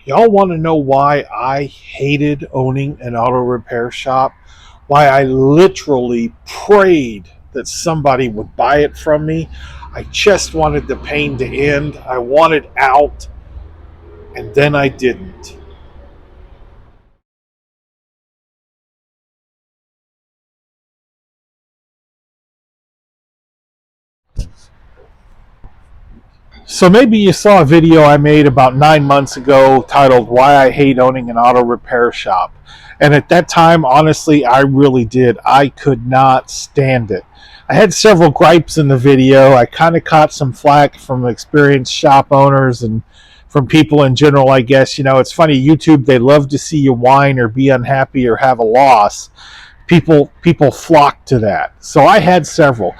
Y'all want to know why I hated owning an auto repair shop? Why I literally prayed that somebody would buy it from me? I just wanted the pain to end. I wanted out, and then I didn't. So maybe you saw a video I made about 9 months ago titled Why I Hate Owning an Auto Repair Shop. And at that time, honestly, I really did. I could not stand it. I had several gripes in the video. I kind of caught some flack from experienced shop owners and from people in general, I guess. You know, it's funny, YouTube, they love to see you whine or be unhappy or have a loss. People flock to that. So I had several.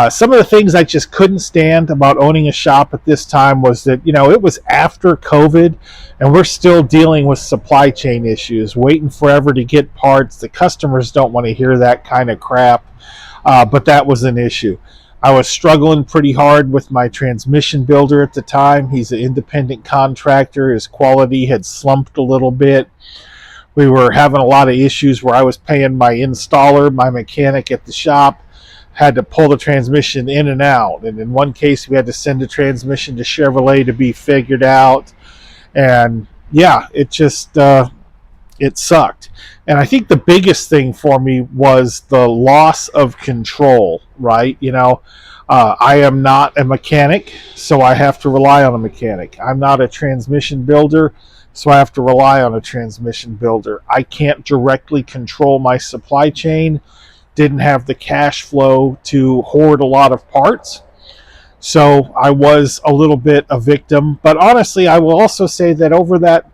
Some of the things I just couldn't stand about owning a shop at this time was that, you know, it was after COVID and we're still dealing with supply chain issues, waiting forever to get parts. The customers don't want to hear that kind of crap, but that was an issue. I was struggling pretty hard with my transmission builder at the time. He's an independent contractor. His quality had slumped a little bit. We were having a lot of issues where I was paying my installer, my mechanic at the shop, had to pull the transmission in and out. And in one case, we had to send the transmission to Chevrolet to be figured out. And yeah, it sucked. And I think the biggest thing for me was the loss of control, right? You know, I am not a mechanic, so I have to rely on a mechanic. I'm not a transmission builder, so I have to rely on a transmission builder. I can't directly control my supply chain, didn't have the cash flow to hoard a lot of parts. So I was a little bit a victim. But honestly, I will also say that over that,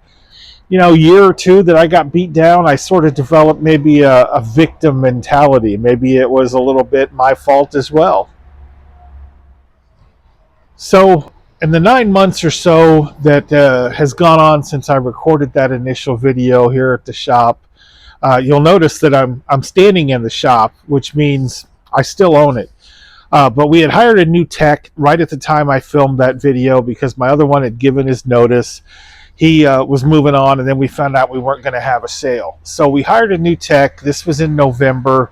you know, year or two that I got beat down, I sort of developed maybe a victim mentality. Maybe it was a little bit my fault as well. So, in the 9 months or so that has gone on since I recorded that initial video here at the shop, you'll notice that I'm standing in the shop, which means I still own it. But we had hired a new tech right at the time I filmed that video because my other one had given his notice. He was moving on, and then we found out we weren't going to have a sale. So we hired a new tech. This was in November.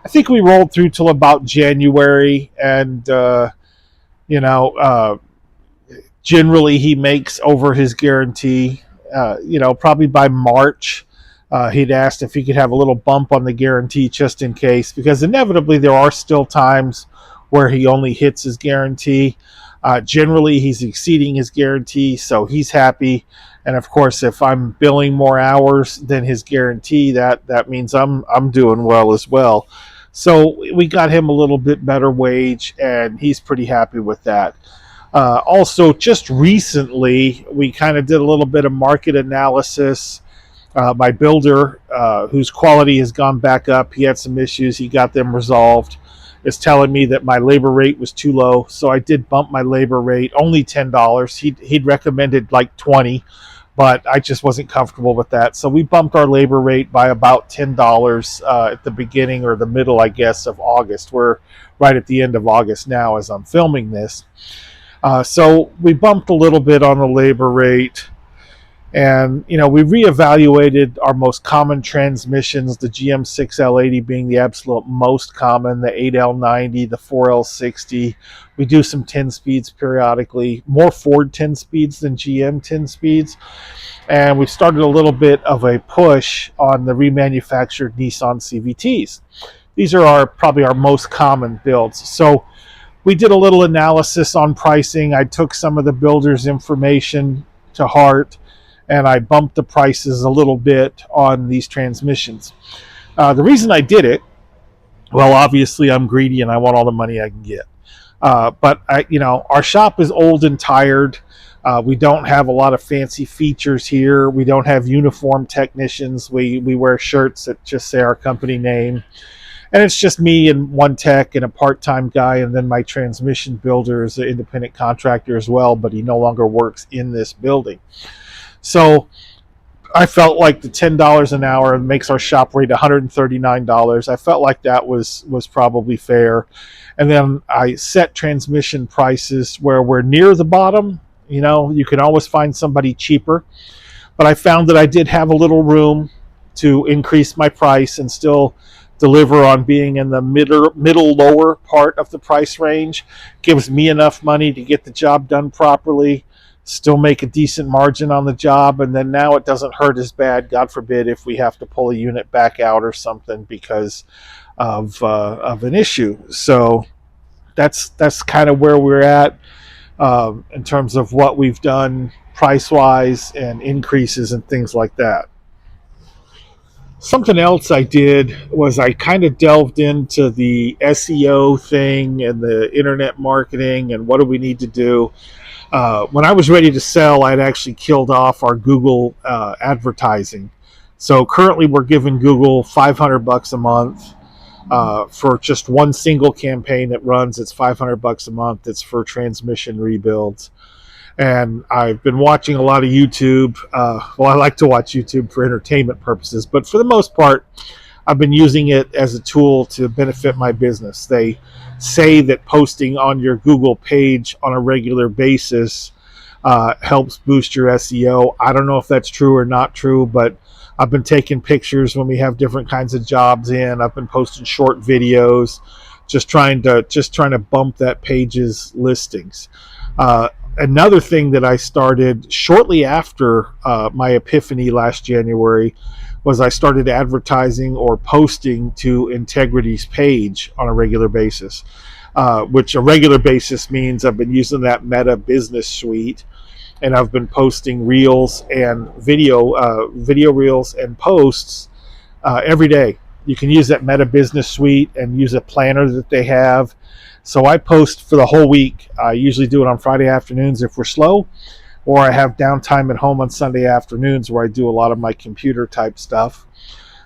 I think we rolled through till about January, and you know, generally he makes over his guarantee. You know, probably by March, he'd asked if he could have a little bump on the guarantee just in case, because inevitably there are still times where he only hits his guarantee. Generally, he's exceeding his guarantee, so he's happy. And of course, if I'm billing more hours than his guarantee, that means I'm doing well as well. So we got him a little bit better wage, and he's pretty happy with that. Also, just recently, we kind of did a little bit of market analysis. My builder, whose quality has gone back up, he had some issues. He got them resolved. Is telling me that my labor rate was too low, so I did bump my labor rate only $10. He'd recommended like 20, but I just wasn't comfortable with that. So we bumped our labor rate by about $10 at the beginning or the middle, I guess, of August. We're right at the end of August now as I'm filming this. So we bumped a little bit on the labor rate. And, you know, we reevaluated our most common transmissions, the GM6L80 being the absolute most common, the 8L90, the 4L60. We do some 10 speeds periodically, more Ford 10 speeds than GM 10 speeds. And we've started a little bit of a push on the remanufactured Nissan CVTs. These are probably our most common builds. So we did a little analysis on pricing. I took some of the builders' information to heart, and I bumped the prices a little bit on these transmissions. The reason I did it, well, obviously I'm greedy and I want all the money I can get. But you know, our shop is old and tired. We don't have a lot of fancy features here. We don't have uniform technicians. We wear shirts that just say our company name. And it's just me and one tech and a part-time guy, and then my transmission builder is an independent contractor as well, but he no longer works in this building. So I felt like the $10 an hour makes our shop rate $139. I felt like that was probably fair. And then I set transmission prices where we're near the bottom. You know, you can always find somebody cheaper. But I found that I did have a little room to increase my price and still deliver on being in the middle lower part of the price range. Gives me enough money to get the job done properly, still make a decent margin on the job, and then now it doesn't hurt as bad, God forbid, if we have to pull a unit back out or something because of an issue. So that's kind of where we're at in terms of what we've done price wise and increases and things like that. Something else I did was I kind of delved into the SEO thing and the internet marketing and what do we need to do. When I was ready to sell, I'd actually killed off our Google advertising. So currently we're giving Google $500 a month for just one single campaign that runs. It's $500 a month. It's for transmission rebuilds. And I've been watching a lot of YouTube. Well, I like to watch YouTube for entertainment purposes, but for the most part, I've been using it as a tool to benefit my business. They say that posting on your Google page on a regular basis helps boost your SEO. I don't know if that's true or not true, but I've been taking pictures when we have different kinds of jobs in. I've been posting short videos, just trying to bump that page's listings. Another thing that I started shortly after my epiphany last January was I started advertising or posting to Integrity's page on a regular basis, which a regular basis means I've been using that Meta Business Suite, and I've been posting reels and video reels and posts every day. You can use that Meta Business Suite and use a planner that they have. So I post for the whole week. I usually do it on Friday afternoons if we're slow, or I have downtime at home on Sunday afternoons where I do a lot of my computer type stuff.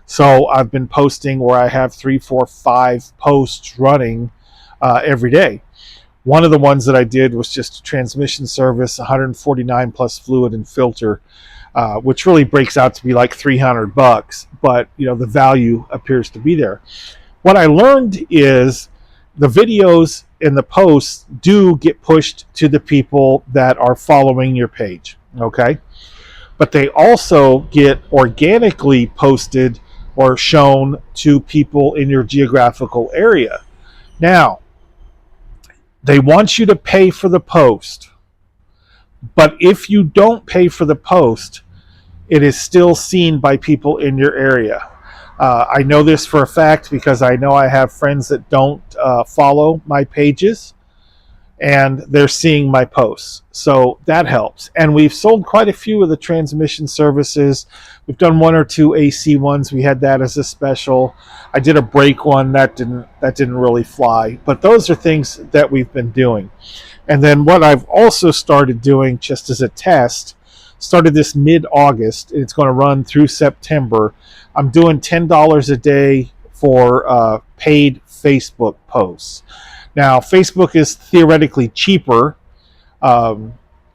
So I've been posting where I have 3, 4, 5 posts running every day. One of the ones that I did was just a transmission service, 149 plus fluid and filter, which really breaks out to be like $300, but the value appears to be there. What I learned is the videos and the posts do get pushed to the people that are following your page, okay? But they also get organically posted or shown to people in your geographical area. Now, they want you to pay for the post, but if you don't pay for the post, it is still seen by people in your area. I know this for a fact because I know I have friends that don't follow my pages, and they're seeing my posts. So that helps. And we've sold quite a few of the transmission services. We've done 1 or 2 AC ones. We had that as a special. I did a brake one that didn't really fly. But those are things that we've been doing. And then what I've also started doing just as a test, started this mid-August, and it's going to run through September. I'm doing $10 a day for paid Facebook posts. Now, Facebook is theoretically cheaper,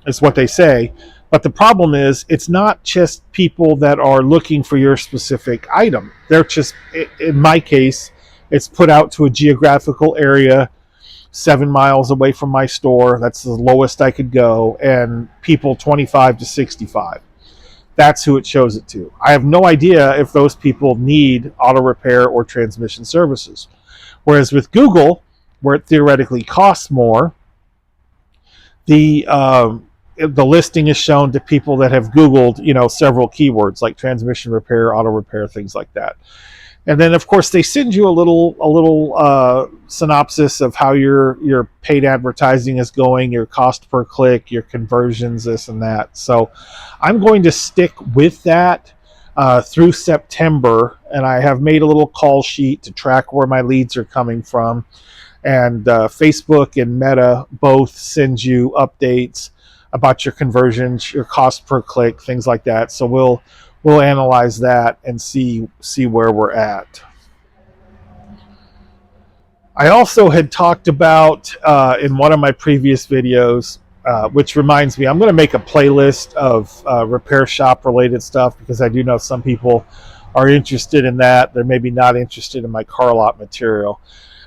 is what they say, but the problem is it's not just people that are looking for your specific item. They're just, in my case, it's put out to a geographical area 7 miles away from my store. That's the lowest I could go, and people 25 to 65. That's who it shows it to. I have no idea if those people need auto repair or transmission services. Whereas with Google, where it theoretically costs more, the listing is shown to people that have Googled, several keywords like transmission repair, auto repair, things like that. And then, of course, they send you a little synopsis of how your paid advertising is going, your cost per click, your conversions, this and that. So I'm going to stick with that through September, and I have made a little call sheet to track where my leads are coming from. And Facebook and Meta both send you updates about your conversions, your cost per click, things like that. So we'll analyze that and see where we're at. I also had talked about in one of my previous videos, which reminds me, I'm going to make a playlist of repair shop related stuff because I do know some people are interested in that. They're maybe not interested in my car lot material.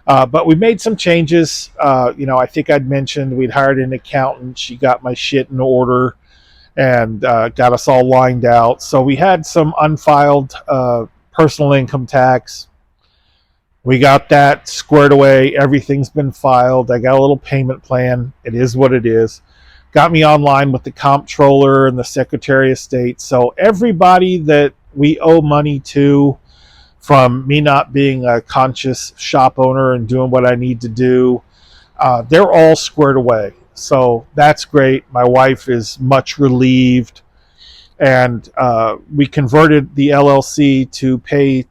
But we made some changes. I think I'd mentioned we'd hired an accountant. She got my shit in order. and got us all lined out. So we had some unfiled personal income tax. We got that squared away. Everything's been filed. I got a little payment plan. It is what it is. Got me online with the comptroller and the Secretary of State. So everybody that we owe money to, from me not being a conscious shop owner and doing what I need to do, they're all squared away. So that's great. My wife is much relieved. And we converted the LLC to pay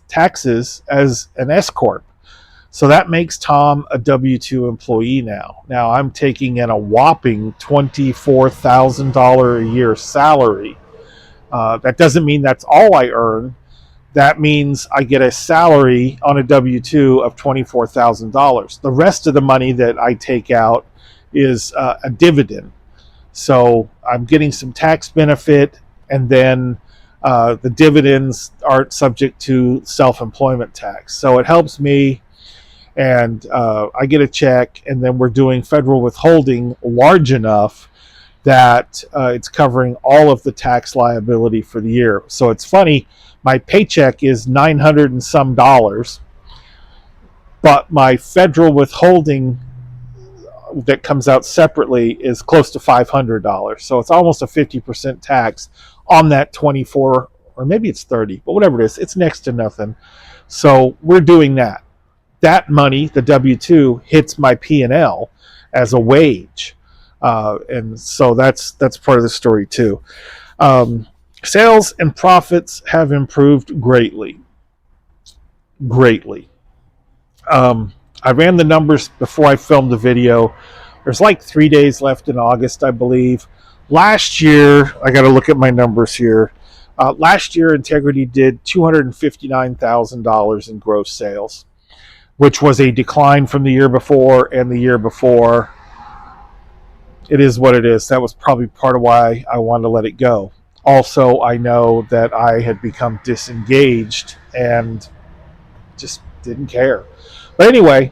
taxes as an S Corp. So that makes Tom a W-2 employee now. Now I'm taking in a whopping $24,000 a year salary. That doesn't mean that's all I earn. That means I get a salary on a W-2 of $24,000. The rest of the money that I take out is a dividend. So I'm getting some tax benefit, and then the dividends aren't subject to self-employment tax. So it helps me, and I get a check, and then we're doing federal withholding large enough that it's covering all of the tax liability for the year. So it's funny, my paycheck is $900 and some, but my federal withholding that comes out separately is close to $500. So it's almost a 50% tax on that 24, or maybe it's 30, but whatever it is, it's next to nothing. So we're doing that. That money, the W-2, hits my P&L as a wage. And so that's part of the story too. Sales and profits have improved greatly. I ran the numbers before I filmed the video. There's like 3 days left in August, I believe. Last year, I got to look at my numbers here. Last year, Integrity did $259,000 in gross sales, which was a decline from the year before and the year before. It is what it is. That was probably part of why I wanted to let it go. Also, I know that I had become disengaged and just didn't care. But anyway,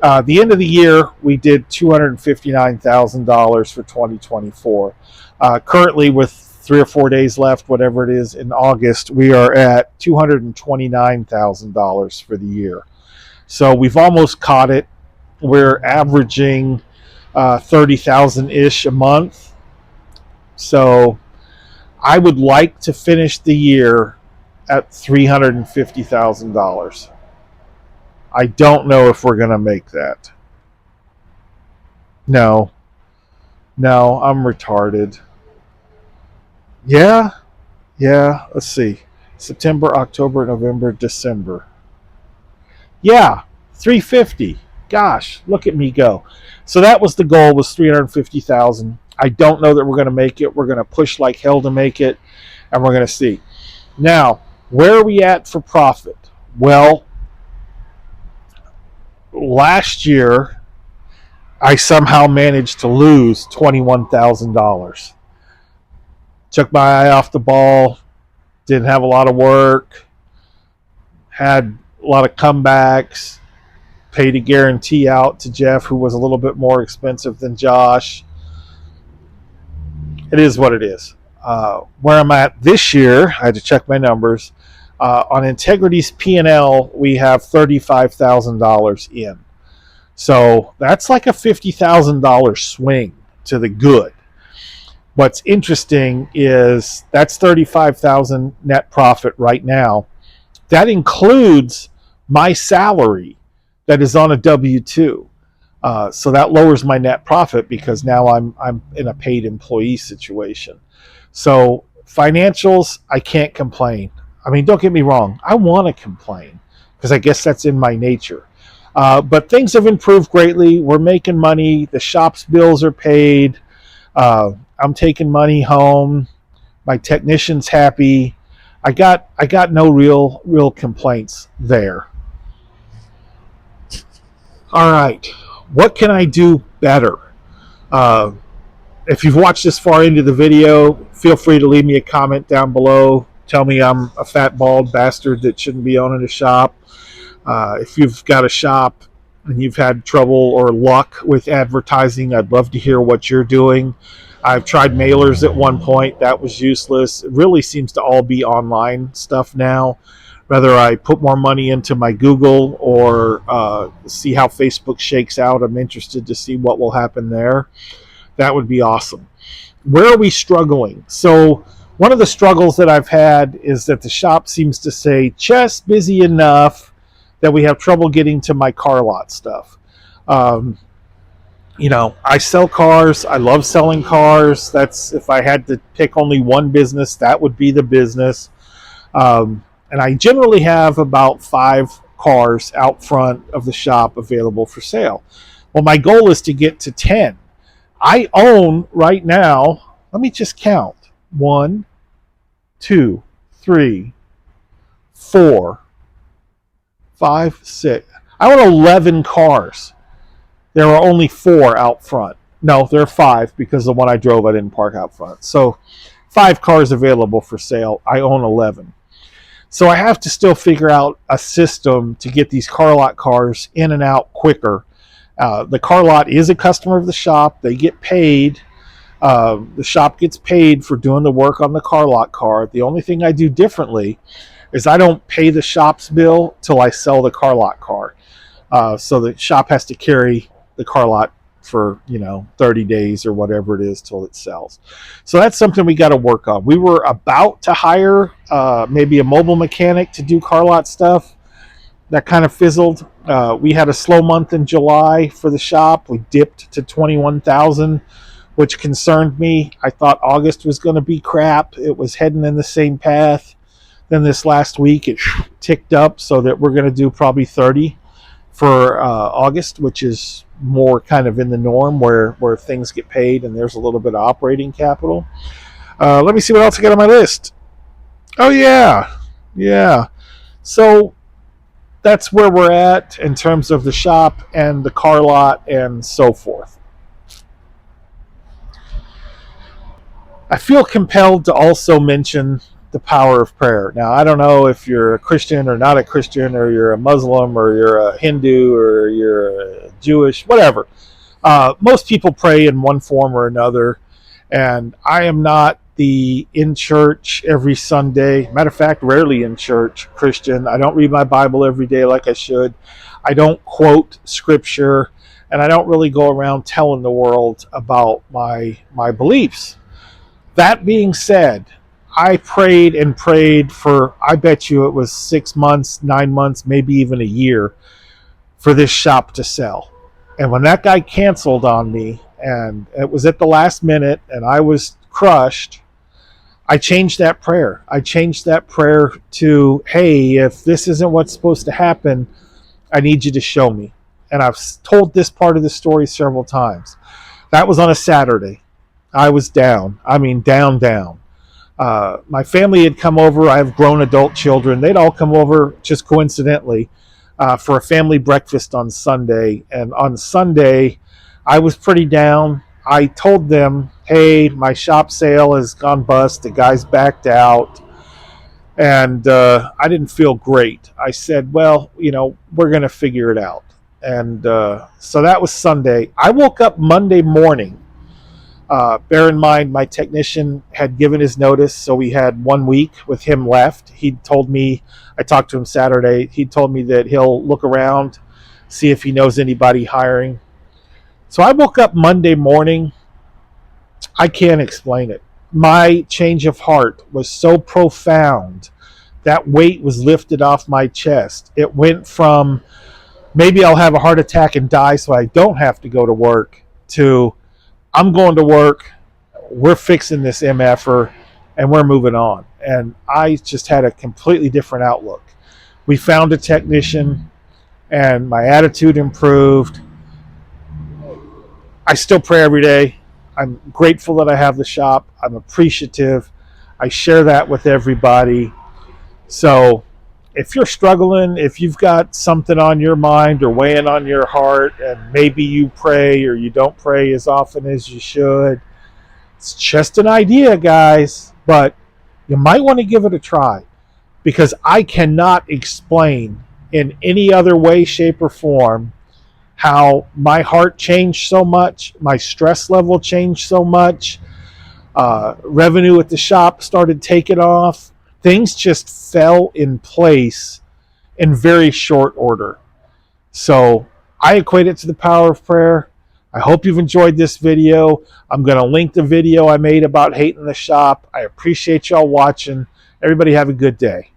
the end of the year, we did $259,000 for 2024. Currently, with 3 or 4 days left, whatever it is, in August, we are at $229,000 for the year. So we've almost caught it. We're averaging 30,000-ish a month. So I would like to finish the year at $350,000. I don't know if we're going to make that. No, I'm retarded. Yeah, let's see. September, October, November, December. Yeah, 350. Gosh, look at me go. So that was the goal, was 350,000. I don't know that we're going to make it. We're going to push like hell to make it, and we're going to see. Now, where are we at for profit? Well, last year, I somehow managed to lose $21,000. Took my eye off the ball, didn't have a lot of work, had a lot of comebacks, paid a guarantee out to Jeff, who was a little bit more expensive than Josh. It is what it is. Where I'm at this year, I had to check my numbers. On Integrity's P&L, we have $35,000 in. So that's like a $50,000 swing to the good. What's interesting is that's $35,000 net profit right now. That includes my salary that is on a W-2. So that lowers my net profit because now I'm in a paid employee situation. So financials, I can't complain. I mean, don't get me wrong. I want to complain because I guess that's in my nature. But things have improved greatly. We're making money. The shop's bills are paid. I'm taking money home. My technician's happy. I got no real complaints there. All right. What can I do better? If you've watched this far into the video, feel free to leave me a comment down below. Tell me I'm a fat, bald bastard that shouldn't be owning a shop. If you've got a shop and you've had trouble or luck with advertising, I'd love to hear what you're doing. I've tried mailers at one point. That was useless. It really seems to all be online stuff now. Whether I put more money into my Google or see how Facebook shakes out, I'm interested to see what will happen there. That would be awesome. Where are we struggling? So one of the struggles that I've had is that the shop seems to say just busy enough that we have trouble getting to my car lot stuff. Um, I sell cars. I love selling cars. That's, if I had to pick only one business, that would be the business. And I generally have about 5 cars out front of the shop available for sale. Well, my goal is to get to 10. I own right now, let me just count: 1, 2, 3, 4, 5, 6. I own 11 cars. There are only 4 out front. No, there are 5 because the one I drove I didn't park out front. So 5 cars available for sale. I own 11. So I have to still figure out a system to get these car lot cars in and out quicker. The car lot is a customer of the shop. They get paid. The shop gets paid for doing the work on the car lot car. The only thing I do differently is I don't pay the shop's bill till I sell the car lot car. So the shop has to carry the car lot for 30 days or whatever it is till it sells. So that's something we got to work on. We were about to hire maybe a mobile mechanic to do car lot stuff. That kind of fizzled. We had a slow month in July for the shop. We dipped to 21,000, which concerned me. I thought August was going to be crap. It was heading in the same path. Then this last week it ticked up so that we're going to do probably 30 for August, which is more kind of in the norm where things get paid and there's a little bit of operating capital. Let me see what else I got on my list. Oh, yeah. So that's where we're at in terms of the shop and the car lot and so forth. I feel compelled to also mention the power of prayer. Now, I don't know if you're a Christian or not a Christian, or you're a Muslim, or you're a Hindu, or you're a Jewish, whatever. Most people pray in one form or another, and I am not the in church every Sunday, matter of fact, rarely in church Christian. I don't read my Bible every day like I should. I don't quote scripture, and I don't really go around telling the world about my beliefs. That being said, I prayed and prayed for, I bet you it was 6 months, 9 months, maybe even a year for this shop to sell. And when that guy canceled on me, and it was at the last minute, and I was crushed, I changed that prayer. I changed that prayer to, hey, if this isn't what's supposed to happen, I need you to show me. And I've told this part of the story several times. That was on a Saturday. I was down. I mean, down. My family had come over. I have grown adult children. They'd all come over just coincidentally for a family breakfast on Sunday. And on Sunday, I was pretty down. I told them, hey, my shop sale has gone bust. The guy's backed out. And I didn't feel great. I said, well, we're going to figure it out. And so that was Sunday. I woke up Monday morning. Bear in mind, my technician had given his notice, so we had 1 week with him left. He told me, I talked to him Saturday, he told me that he'll look around, see if he knows anybody hiring. So I woke up Monday morning. I can't explain it. My change of heart was so profound. That weight was lifted off my chest. It went from maybe I'll have a heart attack and die so I don't have to go to work to I'm going to work, we're fixing this MFer, and we're moving on. And I just had a completely different outlook. We found a technician, and my attitude improved. I still pray every day. I'm grateful that I have the shop. I'm appreciative. I share that with everybody. So if you're struggling, if you've got something on your mind or weighing on your heart, and maybe you pray or you don't pray as often as you should, it's just an idea, guys, but you might want to give it a try, because I cannot explain in any other way, shape, or form how my heart changed so much, my stress level changed so much, Revenue at the shop started taking off. Things just fell in place in very short order. So I equate it to the power of prayer. I hope you've enjoyed this video. I'm going to link the video I made about hating the shop. I appreciate y'all watching. Everybody have a good day.